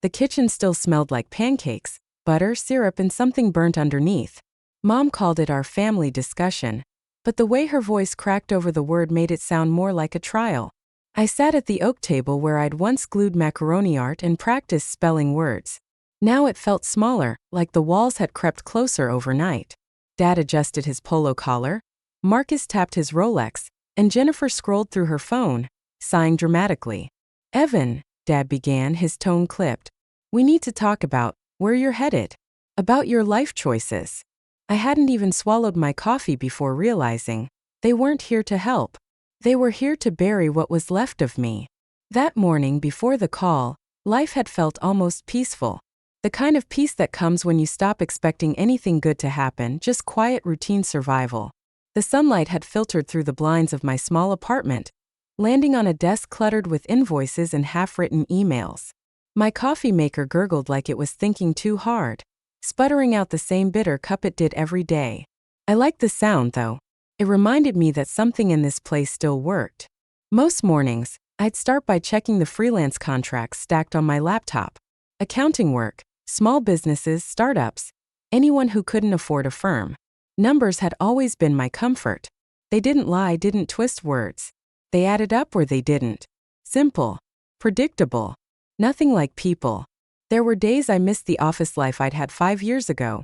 The kitchen still smelled like pancakes, butter, syrup, and something burnt underneath. Mom called it our family discussion, but the way her voice cracked over the word made it sound more like a trial. I sat at the oak table where I'd once glued macaroni art and practiced spelling words. Now it felt smaller, like the walls had crept closer overnight. Dad adjusted his polo collar, Marcus tapped his Rolex, and Jennifer scrolled through her phone, sighing dramatically. "Evan," Dad began, his tone clipped. "We need to talk about where you're headed. About your life choices." I hadn't even swallowed my coffee before realizing they weren't here to help. They were here to bury what was left of me. That morning before the call, life had felt almost peaceful. The kind of peace that comes when you stop expecting anything good to happen, just quiet routine survival. The sunlight had filtered through the blinds of my small apartment, landing on a desk cluttered with invoices and half-written emails. My coffee maker gurgled like it was thinking too hard, sputtering out the same bitter cup it did every day. I liked the sound, though. It reminded me that something in this place still worked. Most mornings, I'd start by checking the freelance contracts stacked on my laptop. Accounting work, small businesses, startups, anyone who couldn't afford a firm. Numbers had always been my comfort. They didn't lie, didn't twist words. They added up where they didn't. Simple. Predictable. Nothing like people. There were days I missed the office life I'd had 5 years ago.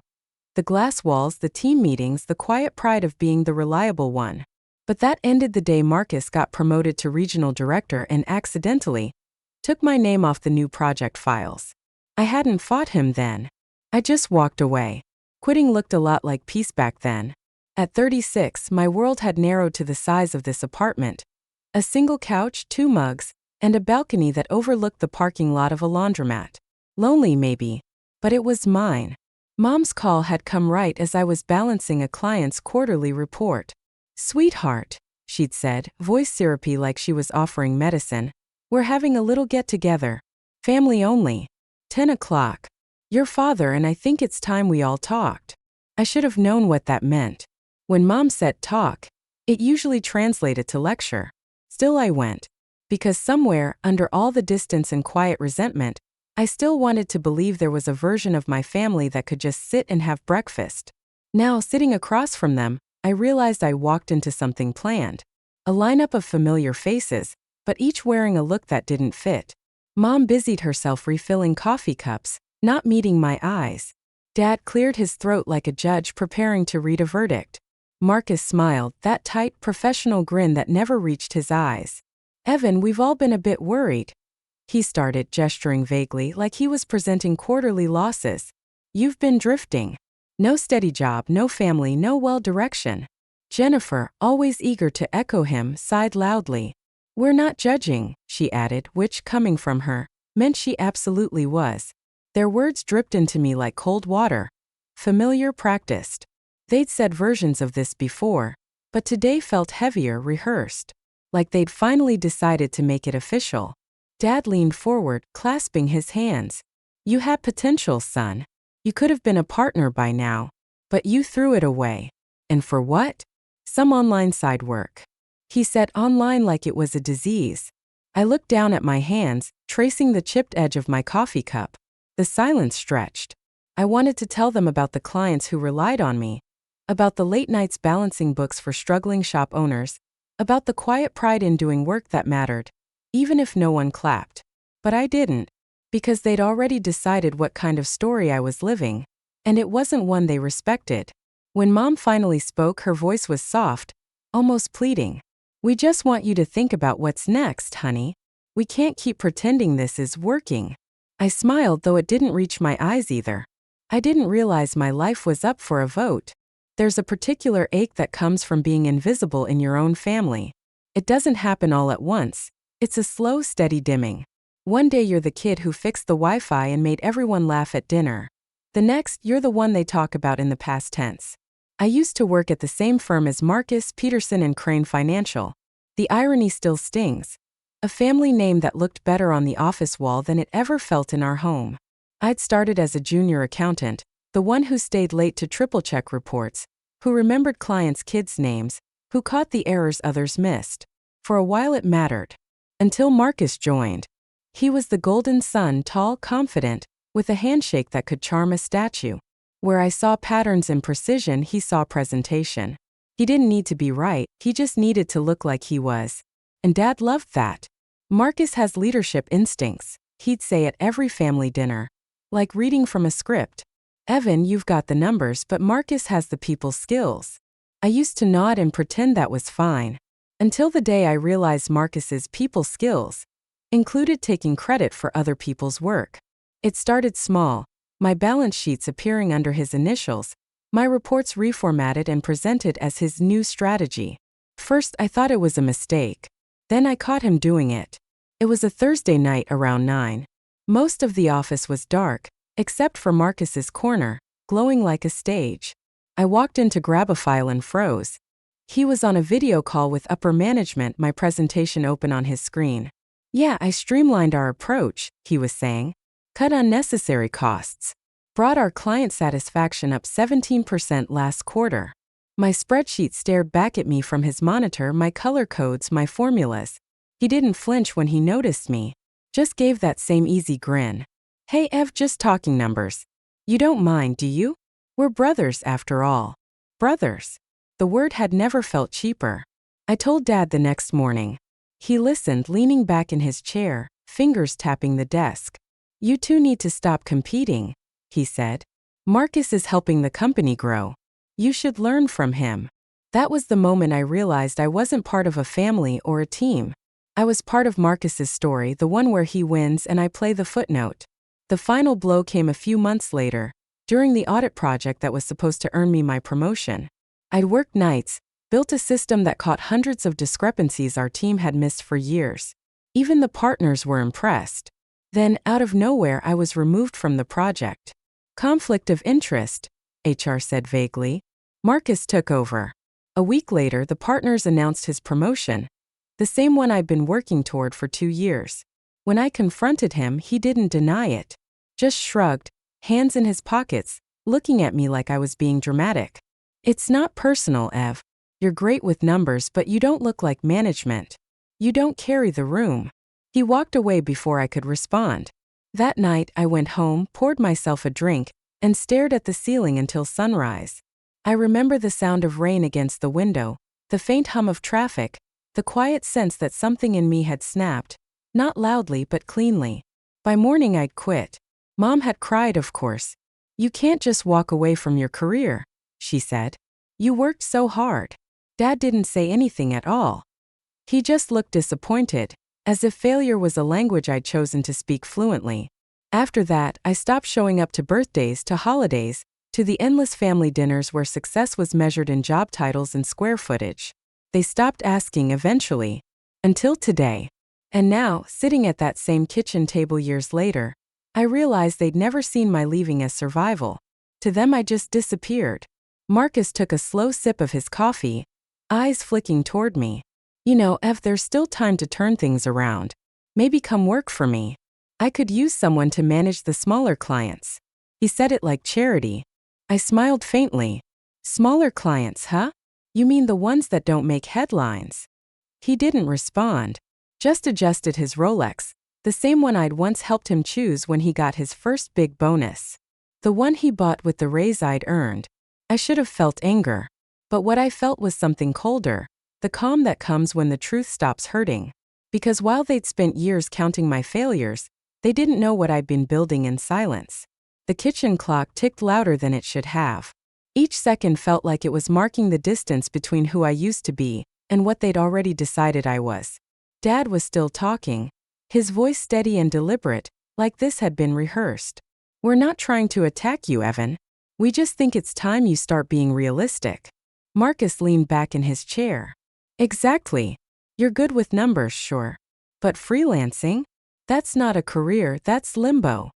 The glass walls, the team meetings, the quiet pride of being the reliable one. But that ended the day Marcus got promoted to regional director and accidentally took my name off the new project files. I hadn't fought him then. I just walked away. Quitting looked a lot like peace back then. At 36, my world had narrowed to the size of this apartment. A single couch, 2 mugs, and a balcony that overlooked the parking lot of a laundromat. Lonely maybe, but it was mine. Mom's call had come right as I was balancing a client's quarterly report. "Sweetheart," she'd said, voice syrupy like she was offering medicine, "we're having a little get-together. Family only. 10 o'clock. Your father and I think it's time we all talked." I should have known what that meant. When Mom said talk, it usually translated to lecture. Still I went. Because somewhere, under all the distance and quiet resentment, I still wanted to believe there was a version of my family that could just sit and have breakfast. Now, sitting across from them, I realized I walked into something planned. A lineup of familiar faces, but each wearing a look that didn't fit. Mom busied herself refilling coffee cups, not meeting my eyes. Dad cleared his throat like a judge preparing to read a verdict. Marcus smiled, that tight, professional grin that never reached his eyes. "Evan, we've all been a bit worried," he started, gesturing vaguely like he was presenting quarterly losses. "You've been drifting. No steady job, no family, no direction." Jennifer, always eager to echo him, sighed loudly. "We're not judging," she added, which, coming from her, meant she absolutely was. Their words dripped into me like cold water. Familiar, practiced. They'd said versions of this before, but today felt heavier, rehearsed. Like they'd finally decided to make it official. Dad leaned forward, clasping his hands. "You had potential, son. You could have been a partner by now. But you threw it away. And for what? Some online side work." He said online like it was a disease. I looked down at my hands, tracing the chipped edge of my coffee cup. The silence stretched. I wanted to tell them about the clients who relied on me, about the late nights balancing books for struggling shop owners, about the quiet pride in doing work that mattered, even if no one clapped. But I didn't, because they'd already decided what kind of story I was living, and it wasn't one they respected. When Mom finally spoke, her voice was soft, almost pleading. "We just want you to think about what's next, honey. We can't keep pretending this is working." I smiled, though it didn't reach my eyes either. I didn't realize my life was up for a vote. There's a particular ache that comes from being invisible in your own family. It doesn't happen all at once. It's a slow, steady dimming. One day you're the kid who fixed the Wi-Fi and made everyone laugh at dinner. The next, you're the one they talk about in the past tense. I used to work at the same firm as Marcus, Peterson and Crane Financial. The irony still stings. A family name that looked better on the office wall than it ever felt in our home. I'd started as a junior accountant, the one who stayed late to triple-check reports, who remembered clients' kids' names, who caught the errors others missed. For a while it mattered. Until Marcus joined. He was the golden son, tall, confident, with a handshake that could charm a statue. Where I saw patterns and precision, he saw presentation. He didn't need to be right, he just needed to look like he was. And Dad loved that. Marcus has leadership instincts, he'd say at every family dinner. Like reading from a script. Evan, you've got the numbers, but Marcus has the people skills. I used to nod and pretend that was fine. Until the day I realized Marcus's people skills included taking credit for other people's work. It started small, my balance sheets appearing under his initials, my reports reformatted and presented as his new strategy. First, I thought it was a mistake. Then I caught him doing it. It was a Thursday night around 9. Most of the office was dark, except for Marcus's corner, glowing like a stage. I walked in to grab a file and froze. He was on a video call with upper management, my presentation open on his screen. Yeah, I streamlined our approach, he was saying. Cut unnecessary costs. Brought our client satisfaction up 17% last quarter. My spreadsheet stared back at me from his monitor, my color codes, my formulas. He didn't flinch when he noticed me. Just gave that same easy grin. Hey Ev, just talking numbers. You don't mind, do you? We're brothers after all. Brothers. The word had never felt cheaper. I told Dad the next morning. He listened, leaning back in his chair, fingers tapping the desk. You two need to stop competing, he said. Marcus is helping the company grow. You should learn from him. That was the moment I realized I wasn't part of a family or a team. I was part of Marcus's story, the one where he wins and I play the footnote. The final blow came a few months later, during the audit project that was supposed to earn me my promotion. I'd worked nights, built a system that caught hundreds of discrepancies our team had missed for years. Even the partners were impressed. Then, out of nowhere, I was removed from the project. Conflict of interest, HR said vaguely. Marcus took over. A week later, the partners announced his promotion, the same one I'd been working toward for 2 years. When I confronted him, he didn't deny it. Just shrugged, hands in his pockets, looking at me like I was being dramatic. It's not personal, Ev. You're great with numbers, but you don't look like management. You don't carry the room. He walked away before I could respond. That night, I went home, poured myself a drink, and stared at the ceiling until sunrise. I remember the sound of rain against the window, the faint hum of traffic, the quiet sense that something in me had snapped, not loudly but cleanly. By morning I'd quit. Mom had cried, of course. You can't just walk away from your career, she said. You worked so hard. Dad didn't say anything at all. He just looked disappointed, as if failure was a language I'd chosen to speak fluently. After that, I stopped showing up to birthdays, to holidays, to the endless family dinners where success was measured in job titles and square footage. They stopped asking eventually. Until today. And now, sitting at that same kitchen table years later, I realized they'd never seen my leaving as survival. To them I just disappeared. Marcus took a slow sip of his coffee, eyes flicking toward me. You know, Ev, there's still time to turn things around. Maybe come work for me. I could use someone to manage the smaller clients. He said it like charity. I smiled faintly. Smaller clients, huh? You mean the ones that don't make headlines? He didn't respond, just adjusted his Rolex, the same one I'd once helped him choose when he got his first big bonus. The one he bought with the raise I'd earned. I should have felt anger. But what I felt was something colder, the calm that comes when the truth stops hurting. Because while they'd spent years counting my failures, they didn't know what I'd been building in silence. The kitchen clock ticked louder than it should have. Each second felt like it was marking the distance between who I used to be and what they'd already decided I was. Dad was still talking, his voice steady and deliberate, like this had been rehearsed. We're not trying to attack you, Evan. We just think it's time you start being realistic. Marcus leaned back in his chair. Exactly. You're good with numbers, sure. But freelancing? That's not a career, that's limbo.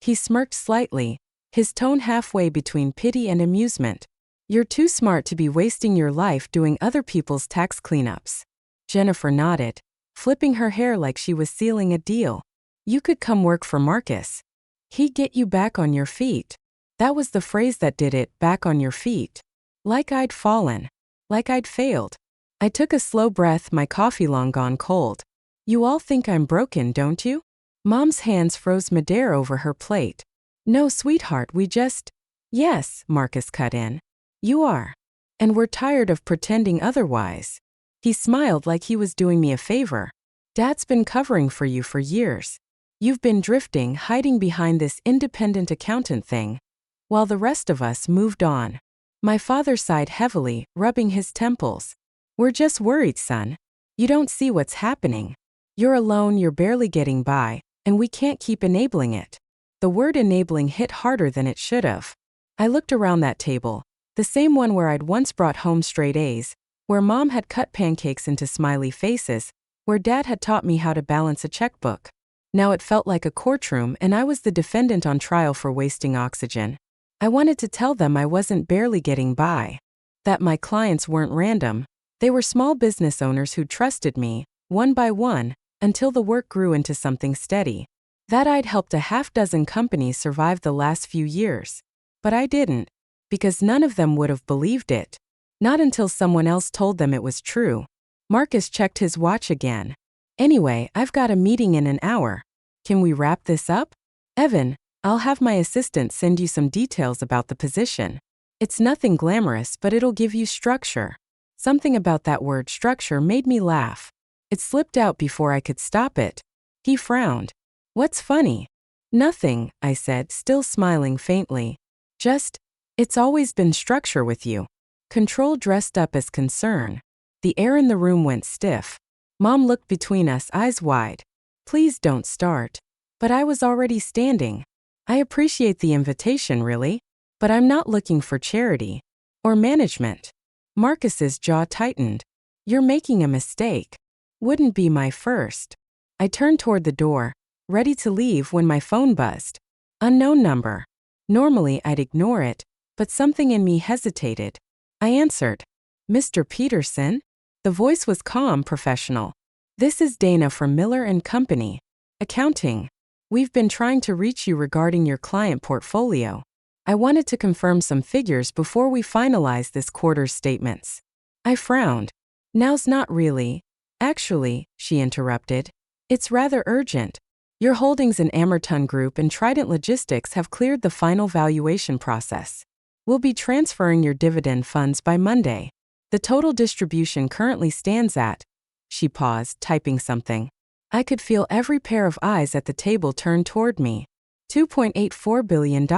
He smirked slightly, his tone halfway between pity and amusement. You're too smart to be wasting your life doing other people's tax cleanups. Jennifer nodded, flipping her hair like she was sealing a deal. You could come work for Marcus. He'd get you back on your feet. That was the phrase that did it, back on your feet. Like I'd fallen. Like I'd failed. I took a slow breath, my coffee long gone cold. You all think I'm broken, don't you? Mom's hands froze midair over her plate. No, sweetheart, we just… Yes, Marcus cut in. You are. And we're tired of pretending otherwise. He smiled like he was doing me a favor. Dad's been covering for you for years. You've been drifting, hiding behind this independent accountant thing, while the rest of us moved on. My father sighed heavily, rubbing his temples. We're just worried, son. You don't see what's happening. You're alone, you're barely getting by, and we can't keep enabling it. The word enabling hit harder than it should have. I looked around that table, the same one where I'd once brought home straight A's, where Mom had cut pancakes into smiley faces, where Dad had taught me how to balance a checkbook. Now it felt like a courtroom, and I was the defendant on trial for wasting oxygen. I wanted to tell them I wasn't barely getting by, that my clients weren't random. They were small business owners who trusted me, one by one, until the work grew into something steady. That I'd helped a half-dozen companies survive the last few years. But I didn't, because none of them would have believed it. Not until someone else told them it was true. Marcus checked his watch again. Anyway, I've got a meeting in an hour. Can we wrap this up? Evan, I'll have my assistant send you some details about the position. It's nothing glamorous, but it'll give you structure. Something about that word structure made me laugh. It slipped out before I could stop it. He frowned. What's funny? Nothing, I said, still smiling faintly. Just, it's always been structure with you. Control dressed up as concern. The air in the room went stiff. Mom looked between us, eyes wide. Please don't start. But I was already standing. I appreciate the invitation, really. But I'm not looking for charity. Or management. Marcus's jaw tightened. You're making a mistake. Wouldn't be my first. I turned toward the door, ready to leave when my phone buzzed. Unknown number. Normally I'd ignore it, but something in me hesitated. I answered. Mr. Peterson? The voice was calm, professional. This is Dana from Miller & Company. Accounting. We've been trying to reach you regarding your client portfolio. I wanted to confirm some figures before we finalize this quarter's statements. I frowned. Now's not really. Actually, she interrupted. It's rather urgent. Your holdings in Amerton Group and Trident Logistics have cleared the final valuation process. We'll be transferring your dividend funds by Monday. The total distribution currently stands at… She paused, typing something. I could feel every pair of eyes at the table turn toward me. $2.84 billion.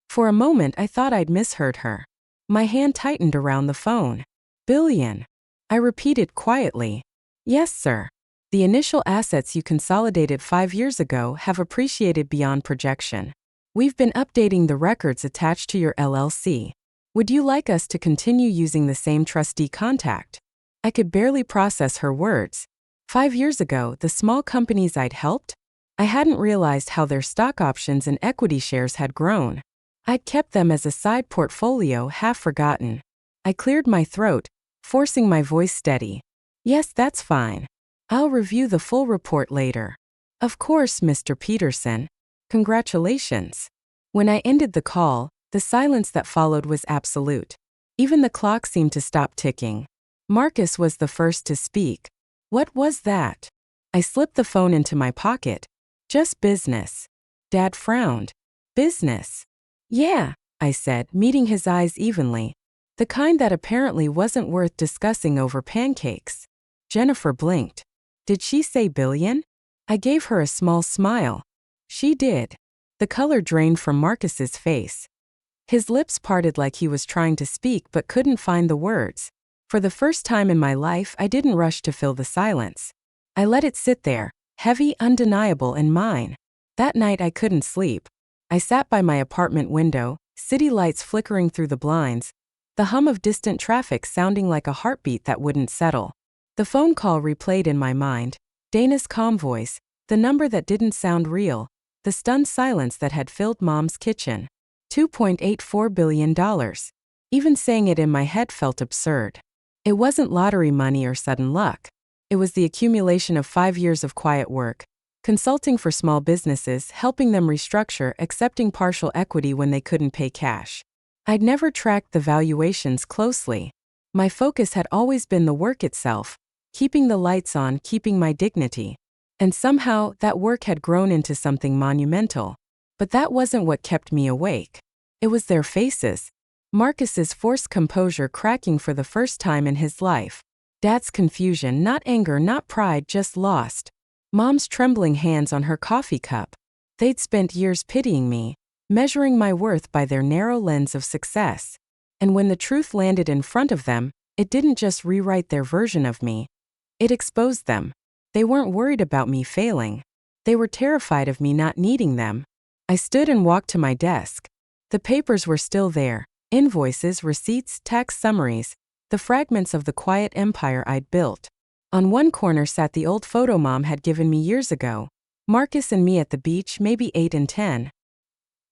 For a moment I thought I'd misheard her. My hand tightened around the phone. Billion. I repeated quietly. Yes, sir. The initial assets you consolidated 5 years ago have appreciated beyond projection. We've been updating the records attached to your LLC. Would you like us to continue using the same trustee contact? I could barely process her words. 5 years ago, the small companies I'd helped? I hadn't realized how their stock options and equity shares had grown. I'd kept them as a side portfolio, half forgotten. I cleared my throat, forcing my voice steady. Yes, that's fine. I'll review the full report later. Of course, Mr. Peterson. Congratulations. When I ended the call, the silence that followed was absolute. Even the clock seemed to stop ticking. Marcus was the first to speak. What was that? I slipped the phone into my pocket. Just business. Dad frowned. Business? Yeah, I said, meeting his eyes evenly. The kind that apparently wasn't worth discussing over pancakes. Jennifer blinked. Did she say billion? I gave her a small smile. She did. The color drained from Marcus's face. His lips parted like he was trying to speak but couldn't find the words. For the first time in my life, I didn't rush to fill the silence. I let it sit there, heavy, undeniable, and mine. That night I couldn't sleep. I sat by my apartment window, city lights flickering through the blinds, the hum of distant traffic sounding like a heartbeat that wouldn't settle. The phone call replayed in my mind, Dana's calm voice, the number that didn't sound real, the stunned silence that had filled Mom's kitchen. $2.84 billion. Even saying it in my head felt absurd. It wasn't lottery money or sudden luck. It was the accumulation of 5 years of quiet work, consulting for small businesses, helping them restructure, accepting partial equity when they couldn't pay cash. I'd never tracked the valuations closely. My focus had always been the work itself, keeping the lights on, keeping my dignity. And somehow, that work had grown into something monumental. But that wasn't what kept me awake. It was their faces. Marcus's forced composure cracking for the first time in his life. Dad's confusion, not anger, not pride, just lost. Mom's trembling hands on her coffee cup. They'd spent years pitying me, measuring my worth by their narrow lens of success. And when the truth landed in front of them, it didn't just rewrite their version of me. It exposed them. They weren't worried about me failing. They were terrified of me not needing them. I stood and walked to my desk. The papers were still there. Invoices, receipts, tax summaries, the fragments of the quiet empire I'd built. On one corner sat the old photo Mom had given me years ago. Marcus and me at the beach, maybe 8 and 10.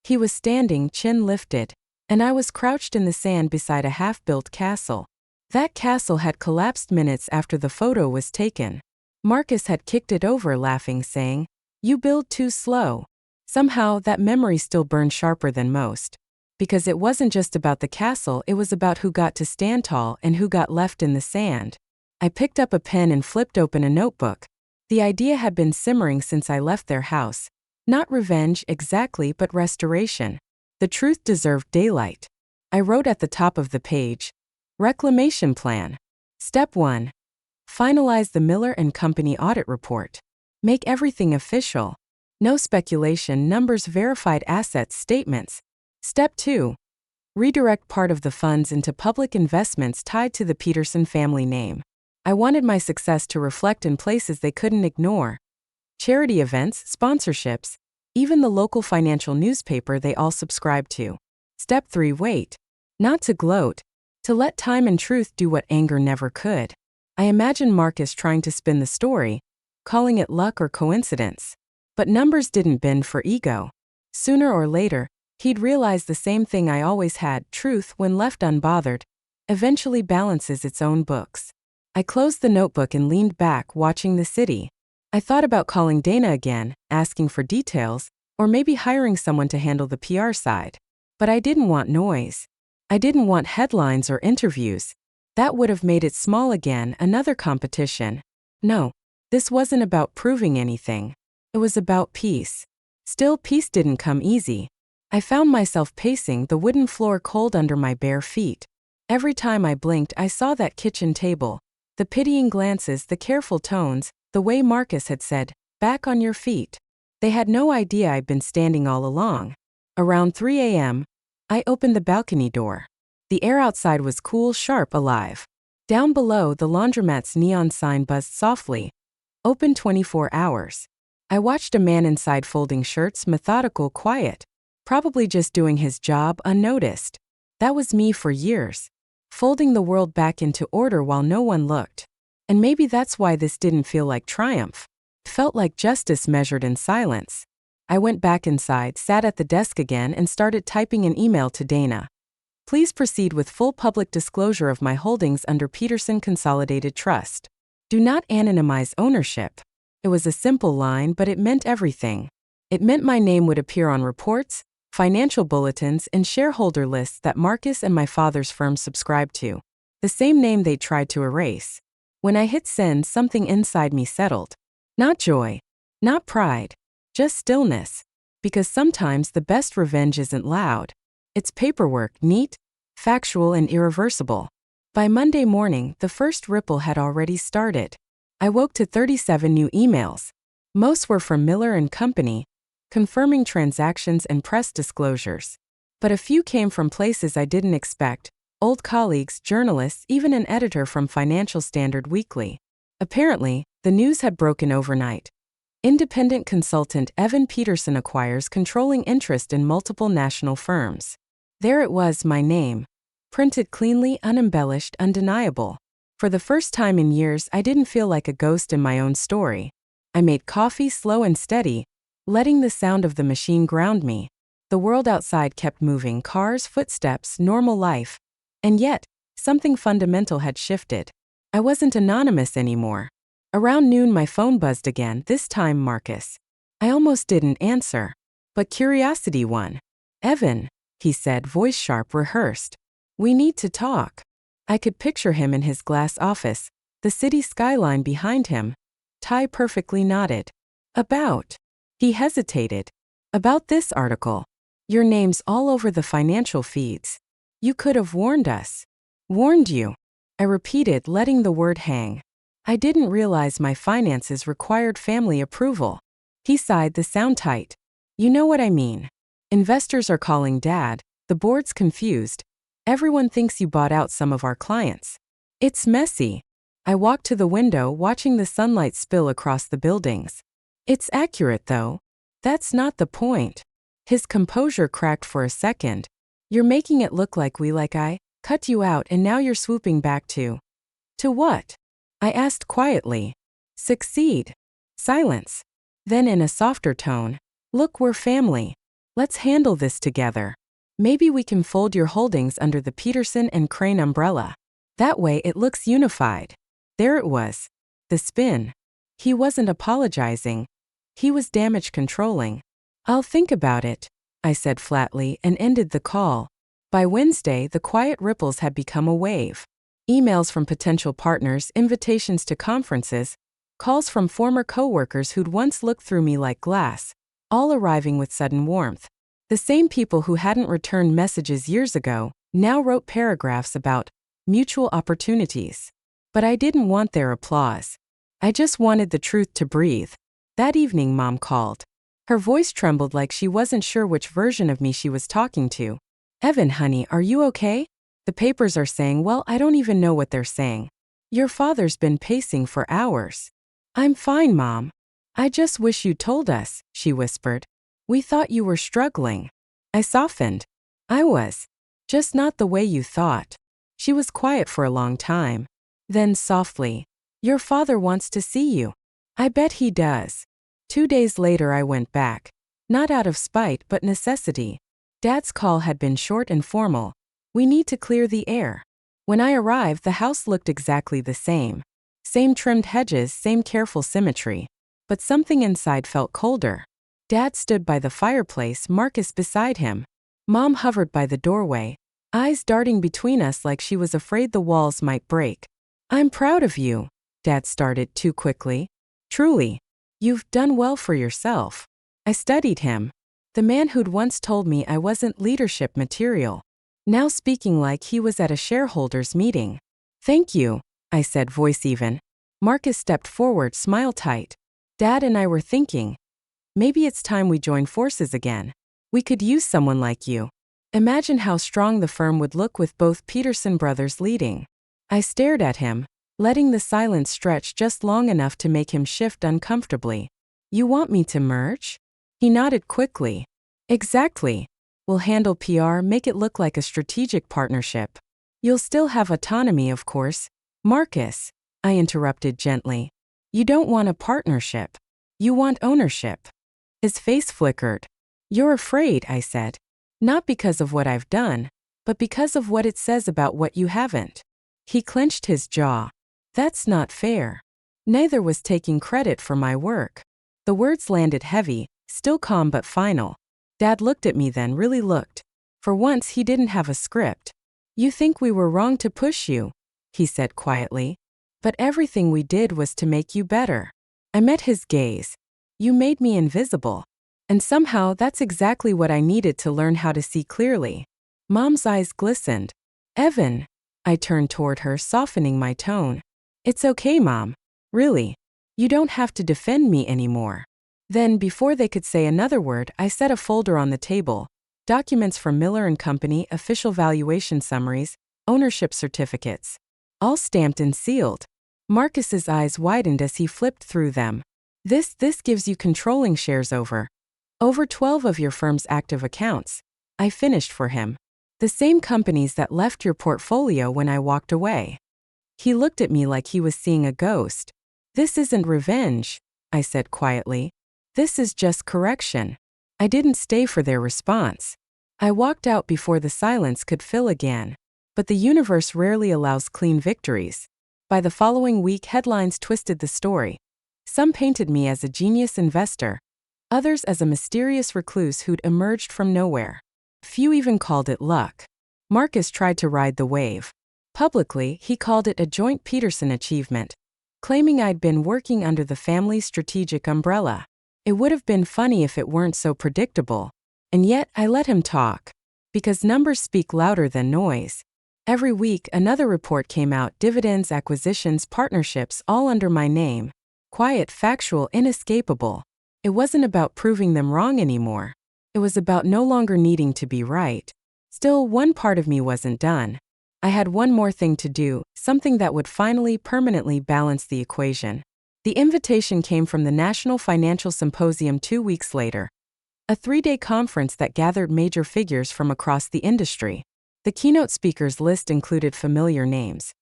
He was standing, chin lifted, and I was crouched in the sand beside a half-built castle. That castle had collapsed minutes after the photo was taken. Marcus had kicked it over, laughing, saying, "You build too slow." Somehow, that memory still burned sharper than most. Because it wasn't just about the castle, it was about who got to stand tall and who got left in the sand. I picked up a pen and flipped open a notebook. The idea had been simmering since I left their house. Not revenge exactly, but restoration. The truth deserved daylight. I wrote at the top of the page, Reclamation Plan. Step 1. Finalize the Miller & Company audit report. Make everything official. No speculation, numbers, verified assets, statements. Step 2. Redirect part of the funds into public investments tied to the Peterson family name. I wanted my success to reflect in places they couldn't ignore. Charity events, sponsorships, even the local financial newspaper they all subscribed to. Step 3. Wait. Not to gloat. To let time and truth do what anger never could. I imagined Marcus trying to spin the story, calling it luck or coincidence. But numbers didn't bend for ego. Sooner or later, he'd realize the same thing I always had: truth, when left unbothered, eventually balances its own books. I closed the notebook and leaned back, watching the city. I thought about calling Dana again, asking for details, or maybe hiring someone to handle the PR side. But I didn't want noise. I didn't want headlines or interviews. That would have made it small again, another competition. No, this wasn't about proving anything. It was about peace. Still, peace didn't come easy. I found myself pacing, the wooden floor cold under my bare feet. Every time I blinked, I saw that kitchen table. The pitying glances, the careful tones, the way Marcus had said, "Back on your feet." They had no idea I'd been standing all along. Around 3 a.m., I opened the balcony door. The air outside was cool, sharp, alive. Down below, the laundromat's neon sign buzzed softly. Open 24 hours. I watched a man inside folding shirts, methodical, quiet. Probably just doing his job unnoticed. That was me for years. Folding the world back into order while no one looked. And maybe that's why this didn't feel like triumph. It felt like justice measured in silence. I went back inside, sat at the desk again, and started typing an email to Dana. Please proceed with full public disclosure of my holdings under Peterson Consolidated Trust. Do not anonymize ownership. It was a simple line, but it meant everything. It meant my name would appear on reports, financial bulletins, and shareholder lists that Marcus and my father's firm subscribed to. The same name they tried to erase. When I hit send, something inside me settled. Not joy. Not pride. Just stillness. Because sometimes the best revenge isn't loud. It's paperwork, neat, factual, and irreversible. By Monday morning, the first ripple had already started. I woke to 37 new emails. Most were from Miller & Company, confirming transactions and press disclosures. But a few came from places I didn't expect: old colleagues, journalists, even an editor from Financial Standard Weekly. Apparently, the news had broken overnight. Independent consultant Evan Peterson acquires controlling interest in multiple national firms. There it was, my name. Printed cleanly, unembellished, undeniable. For the first time in years, I didn't feel like a ghost in my own story. I made coffee slow and steady, letting the sound of the machine ground me. The world outside kept moving: cars, footsteps, normal life. And yet, something fundamental had shifted. I wasn't anonymous anymore. Around noon, my phone buzzed again, this time Marcus. I almost didn't answer. But curiosity won. "Evan," he said, voice sharp, rehearsed. "We need to talk." I could picture him in his glass office, the city skyline behind him, tie perfectly knotted. About. He hesitated. About this article. Your name's all over the financial feeds. You could have warned us. Warned you. I repeated, letting the word hang. I didn't realize my finances required family approval. He sighed, the sound tight. You know what I mean. Investors are calling Dad, the board's confused. Everyone thinks you bought out some of our clients. It's messy. I walked to the window, watching the sunlight spill across the buildings. It's accurate, though. That's not the point. His composure cracked for a second. You're making it look like I cut you out and now you're swooping back to what? I asked quietly. Succeed. Silence. Then in a softer tone, look, we're family. Let's handle this together. Maybe we can fold your holdings under the Peterson and Crane umbrella. That way it looks unified. There it was. The spin. He wasn't apologizing. He was damage controlling. I'll think about it, I said flatly and ended the call. By Wednesday, the quiet ripples had become a wave. Emails from potential partners, invitations to conferences, calls from former coworkers who'd once looked through me like glass, all arriving with sudden warmth. The same people who hadn't returned messages years ago now wrote paragraphs about mutual opportunities. But I didn't want their applause. I just wanted the truth to breathe. That evening, Mom called. Her voice trembled like she wasn't sure which version of me she was talking to. Evan, honey, are you okay? The papers are saying, well, I don't even know what they're saying. Your father's been pacing for hours. I'm fine, Mom. I just wish you told us, she whispered. We thought you were struggling. I softened. I was. Just not the way you thought. She was quiet for a long time. Then softly, your father wants to see you. I bet he does. 2 days later I went back. Not out of spite but necessity. Dad's call had been short and formal. We need to clear the air. When I arrived, the house looked exactly the same. Same trimmed hedges, same careful symmetry. But something inside felt colder. Dad stood by the fireplace, Marcus beside him. Mom hovered by the doorway, eyes darting between us like she was afraid the walls might break. I'm proud of you, Dad started too quickly. Truly. You've done well for yourself. I studied him. The man who'd once told me I wasn't leadership material. Now speaking like he was at a shareholders meeting. Thank you, I said, voice even. Marcus stepped forward, smile tight. Dad and I were thinking. Maybe it's time we join forces again. We could use someone like you. Imagine how strong the firm would look with both Peterson brothers leading. I stared at him, letting the silence stretch just long enough to make him shift uncomfortably. You want me to merge? He nodded quickly. Exactly. We'll handle PR, make it look like a strategic partnership. You'll still have autonomy, of course. Marcus, I interrupted gently. You don't want a partnership. You want ownership. His face flickered. You're afraid, I said. Not because of what I've done, but because of what it says about what you haven't. He clenched his jaw. That's not fair. Neither was taking credit for my work. The words landed heavy, still calm but final. Dad looked at me then, really looked. For once he didn't have a script. You think we were wrong to push you, he said quietly. But everything we did was to make you better. I met his gaze. You made me invisible. And somehow that's exactly what I needed to learn how to see clearly. Mom's eyes glistened. Evan. I turned toward her, softening my tone. It's okay, Mom. Really. You don't have to defend me anymore. Then, before they could say another word, I set a folder on the table. Documents from Miller & Company, official valuation summaries, ownership certificates. All stamped and sealed. Marcus's eyes widened as he flipped through them. This gives you controlling shares over 12 of your firm's active accounts. I finished for him. The same companies that left your portfolio when I walked away. He looked at me like he was seeing a ghost. This isn't revenge, I said quietly. This is just correction. I didn't stay for their response. I walked out before the silence could fill again. But the universe rarely allows clean victories. By the following week, headlines twisted the story. Some painted me as a genius investor. Others as a mysterious recluse who'd emerged from nowhere. Few even called it luck. Marcus tried to ride the wave. Publicly, he called it a joint Peterson achievement, claiming I'd been working under the family's strategic umbrella. It would have been funny if it weren't so predictable. And yet, I let him talk. Because numbers speak louder than noise. Every week, another report came out: dividends, acquisitions, partnerships, all under my name. Quiet, factual, inescapable. It wasn't about proving them wrong anymore. It was about no longer needing to be right. Still, one part of me wasn't done. I had one more thing to do, something that would finally, permanently balance the equation. The invitation came from the National Financial Symposium 2 weeks later. A 3-day conference that gathered major figures from across the industry. The keynote speakers list included familiar names.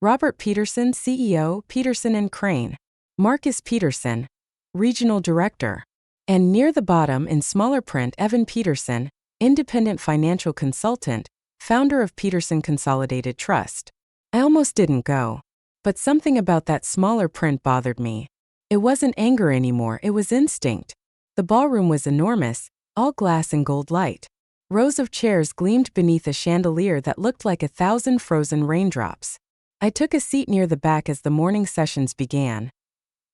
Robert Peterson, CEO, Peterson & Crane. Marcus Peterson, Regional Director. And near the bottom in smaller print, Evan Peterson, Independent Financial Consultant, founder of Peterson Consolidated Trust. I almost didn't go. But something about that smaller print bothered me. It wasn't anger anymore, it was instinct. The ballroom was enormous, all glass and gold light. Rows of chairs gleamed beneath a chandelier that looked like 1,000 frozen raindrops. I took a seat near the back as the morning sessions began.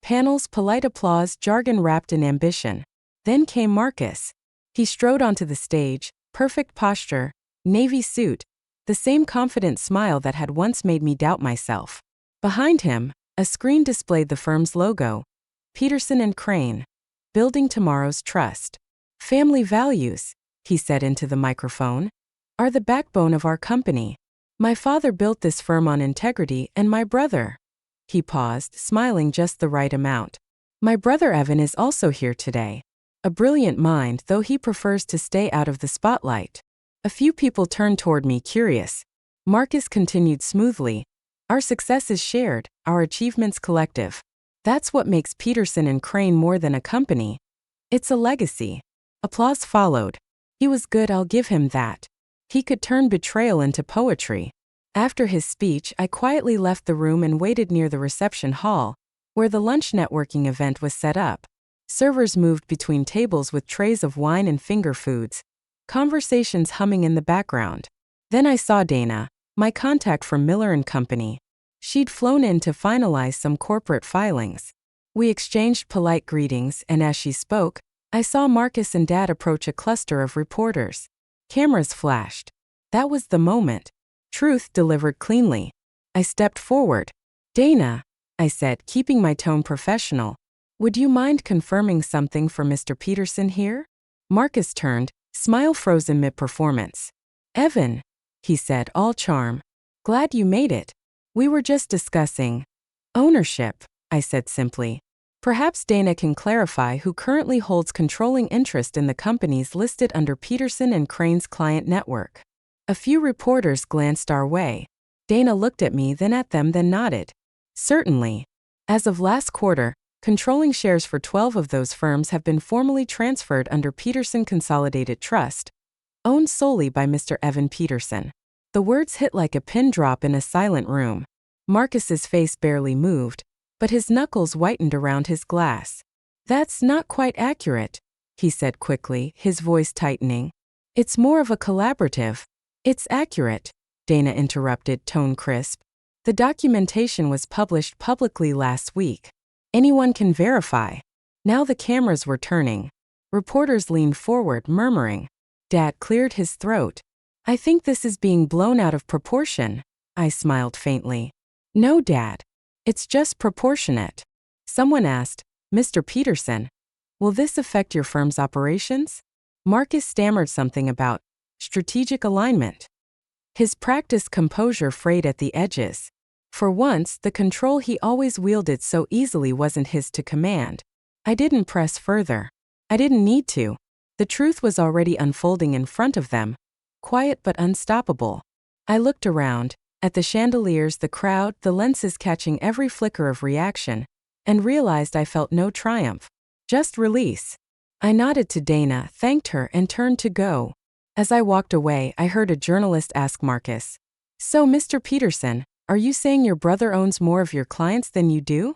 Panels, polite applause, jargon wrapped in ambition. Then came Marcus. He strode onto the stage, perfect posture, navy suit, the same confident smile that had once made me doubt myself. Behind him, a screen displayed the firm's logo. Peterson & Crane. Building Tomorrow's Trust. Family values, he said into the microphone, are the backbone of our company. My father built this firm on integrity, and my brother. He paused, smiling just the right amount. My brother Evan is also here today. A brilliant mind, though he prefers to stay out of the spotlight. A few people turned toward me, curious. Marcus continued smoothly. Our success is shared, our achievements collective. That's what makes Peterson & Crane more than a company. It's a legacy. Applause followed. He was good, I'll give him that. He could turn betrayal into poetry. After his speech, I quietly left the room and waited near the reception hall, where the lunch networking event was set up. Servers moved between tables with trays of wine and finger foods. Conversations humming in the background. Then I saw Dana, my contact from Miller & Company. She'd flown in to finalize some corporate filings. We exchanged polite greetings, and as she spoke, I saw Marcus and Dad approach a cluster of reporters. Cameras flashed. That was the moment. Truth delivered cleanly. I stepped forward. Dana, I said, keeping my tone professional. Would you mind confirming something for Mr. Peterson here? Marcus turned, smile frozen mid-performance. Evan, he said, all charm. Glad you made it. We were just discussing ownership, I said simply. Perhaps Dana can clarify who currently holds controlling interest in the companies listed under Peterson & Crane's client network. A few reporters glanced our way. Dana looked at me, then at them, then nodded. Certainly. As of last quarter, controlling shares for 12 of those firms have been formally transferred under Peterson Consolidated Trust, owned solely by Mr. Evan Peterson. The words hit like a pin drop in a silent room. Marcus's face barely moved, but his knuckles whitened around his glass. That's not quite accurate, he said quickly, his voice tightening. It's more of a collaborative. It's accurate, Dana interrupted, tone crisp. The documentation was published publicly last week. Anyone can verify. Now the cameras were turning. Reporters leaned forward, murmuring. Dad cleared his throat. I think this is being blown out of proportion. I smiled faintly. No, Dad. It's just proportionate. Someone asked, Mr. Peterson, will this affect your firm's operations? Marcus stammered something about strategic alignment. His practiced composure frayed at the edges. For once, the control he always wielded so easily wasn't his to command. I didn't press further. I didn't need to. The truth was already unfolding in front of them, quiet but unstoppable. I looked around, at the chandeliers, the crowd, the lenses catching every flicker of reaction, and realized I felt no triumph, just release. I nodded to Dana, thanked her, and turned to go. As I walked away, I heard a journalist ask Marcus, So, Mr. Peterson, are you saying your brother owns more of your clients than you do?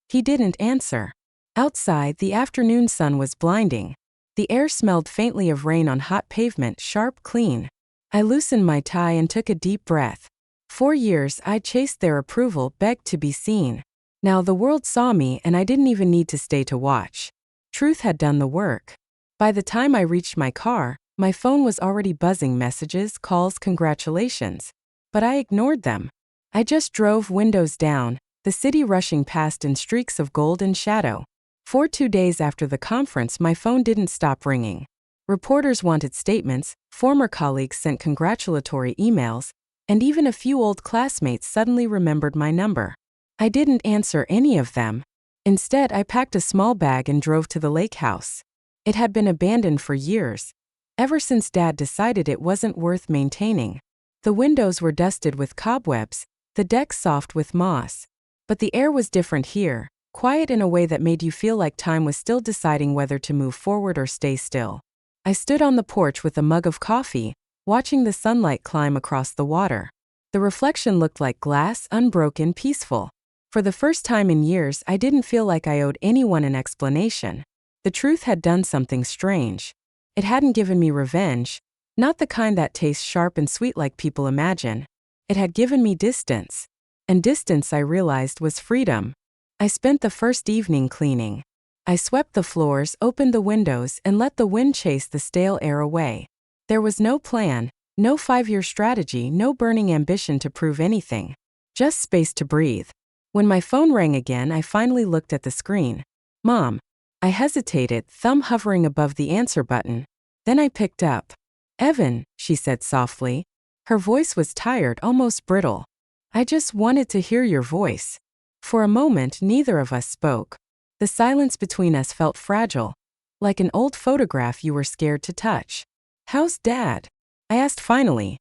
He didn't answer. Outside, the afternoon sun was blinding. The air smelled faintly of rain on hot pavement, sharp, clean. I loosened my tie and took a deep breath. 4 years I'd chased their approval, begged to be seen. Now the world saw me, and I didn't even need to stay to watch. Truth had done the work. By the time I reached my car, my phone was already buzzing messages, calls, congratulations. But I ignored them. I just drove windows down, the city rushing past in streaks of gold and shadow. For 2 days after the conference, my phone didn't stop ringing. Reporters wanted statements, former colleagues sent congratulatory emails, and even a few old classmates suddenly remembered my number. I didn't answer any of them. Instead, I packed a small bag and drove to the lake house. It had been abandoned for years, ever since Dad decided it wasn't worth maintaining. The windows were dusted with cobwebs, the deck soft with moss. But the air was different here, quiet in a way that made you feel like time was still deciding whether to move forward or stay still. I stood on the porch with a mug of coffee, watching the sunlight climb across the water. The reflection looked like glass, unbroken, peaceful. For the first time in years, I didn't feel like I owed anyone an explanation. The truth had done something strange. It hadn't given me revenge, not the kind that tastes sharp and sweet like people imagine. It had given me distance. And distance, I realized, was freedom. I spent the first evening cleaning. I swept the floors, opened the windows, and let the wind chase the stale air away. There was no plan, no 5-year strategy, no burning ambition to prove anything. Just space to breathe. When my phone rang again, I finally looked at the screen. Mom. I hesitated, thumb hovering above the answer button. Then I picked up. Evan, she said softly. Her voice was tired, almost brittle. I just wanted to hear your voice. For a moment, neither of us spoke. The silence between us felt fragile, like an old photograph you were scared to touch. How's Dad? I asked finally.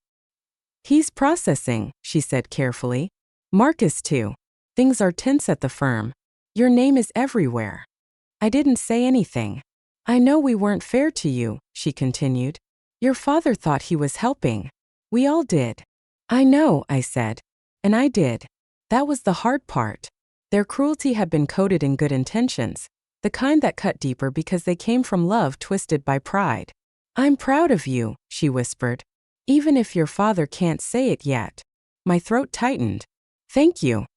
He's processing, she said carefully. Marcus too. Things are tense at the firm. Your name is everywhere. I didn't say anything. I know we weren't fair to you, she continued. Your father thought he was helping. We all did. I know, I said. And I did. That was the hard part. Their cruelty had been coated in good intentions, the kind that cut deeper because they came from love twisted by pride. I'm proud of you, she whispered. Even if your father can't say it yet. My throat tightened. Thank you.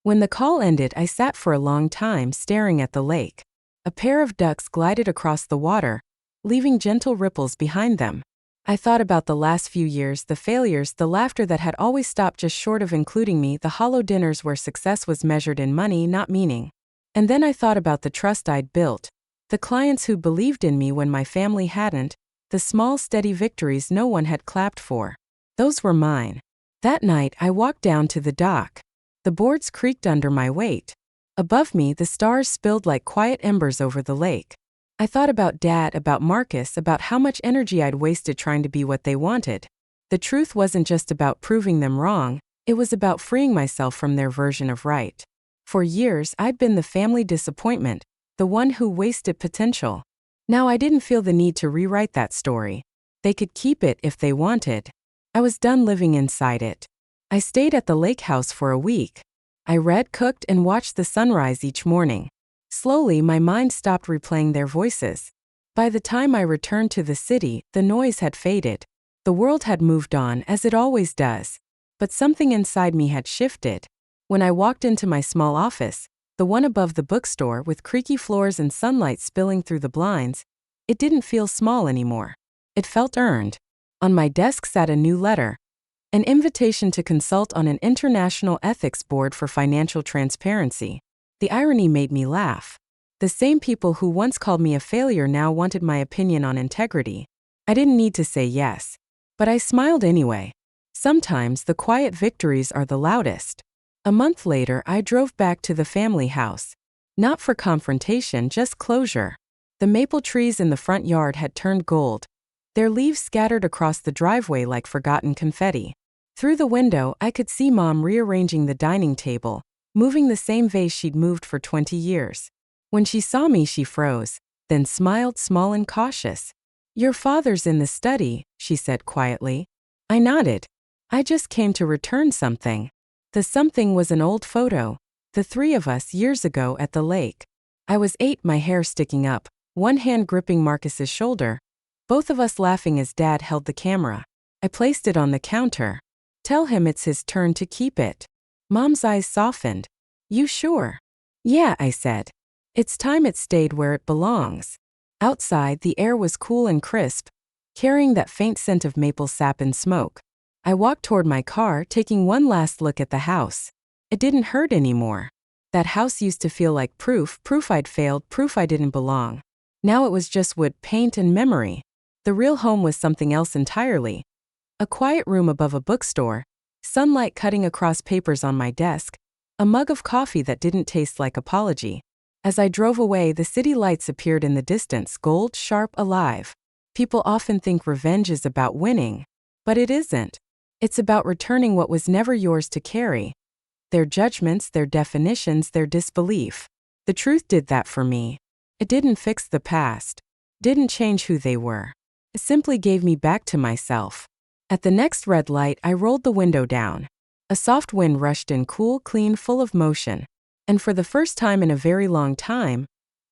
When the call ended, I sat for a long time staring at the lake. A pair of ducks glided across the water, leaving gentle ripples behind them. I thought about the last few years, the failures, the laughter that had always stopped just short of including me, the hollow dinners where success was measured in money, not meaning. And then I thought about the trust I'd built, the clients who believed in me when my family hadn't, the small, steady victories no one had clapped for. Those were mine. That night, I walked down to the dock. The boards creaked under my weight. Above me, the stars spilled like quiet embers over the lake. I thought about Dad, about Marcus, about how much energy I'd wasted trying to be what they wanted. The truth wasn't just about proving them wrong, it was about freeing myself from their version of right. For years, I'd been the family disappointment, the one who wasted potential. Now I didn't feel the need to rewrite that story. They could keep it if they wanted. I was done living inside it. I stayed at the lake house for a week. I read, cooked, and watched the sunrise each morning. Slowly, my mind stopped replaying their voices. By the time I returned to the city, the noise had faded. The world had moved on, as it always does. But something inside me had shifted. When I walked into my small office, the one above the bookstore with creaky floors and sunlight spilling through the blinds, it didn't feel small anymore. It felt earned. On my desk sat a new letter. An invitation to consult on an international ethics board for financial transparency. The irony made me laugh. The same people who once called me a failure now wanted my opinion on integrity. I didn't need to say yes. But I smiled anyway. Sometimes the quiet victories are the loudest. A month later, I drove back to the family house. Not for confrontation, just closure. The maple trees in the front yard had turned gold, their leaves scattered across the driveway like forgotten confetti. Through the window, I could see Mom rearranging the dining table, moving the same vase she'd moved for 20 years. When she saw me, she froze, then smiled, small and cautious. Your father's in the study, she said quietly. I nodded. I just came to return something. The something was an old photo, the three of us years ago at the lake. I was 8, my hair sticking up, one hand gripping Marcus's shoulder, both of us laughing as Dad held the camera. I placed it on the counter. Tell him it's his turn to keep it. Mom's eyes softened. You sure? Yeah, I said. It's time it stayed where it belongs. Outside, the air was cool and crisp, carrying that faint scent of maple sap and smoke. I walked toward my car, taking one last look at the house. It didn't hurt anymore. That house used to feel like proof I'd failed, proof I didn't belong. Now it was just wood, paint, and memory. The real home was something else entirely. A quiet room above a bookstore, sunlight cutting across papers on my desk, a mug of coffee that didn't taste like apology. As I drove away, the city lights appeared in the distance, gold, sharp, alive. People often think revenge is about winning, but it isn't. It's about returning what was never yours to carry. Their judgments, their definitions, their disbelief. The truth did that for me. It didn't fix the past. Didn't change who they were. It simply gave me back to myself. At the next red light, I rolled the window down. A soft wind rushed in, cool, clean, full of motion. And for the first time in a very long time,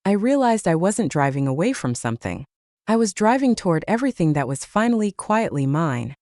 I realized I wasn't driving away from something. I was driving toward everything that was finally, quietly mine.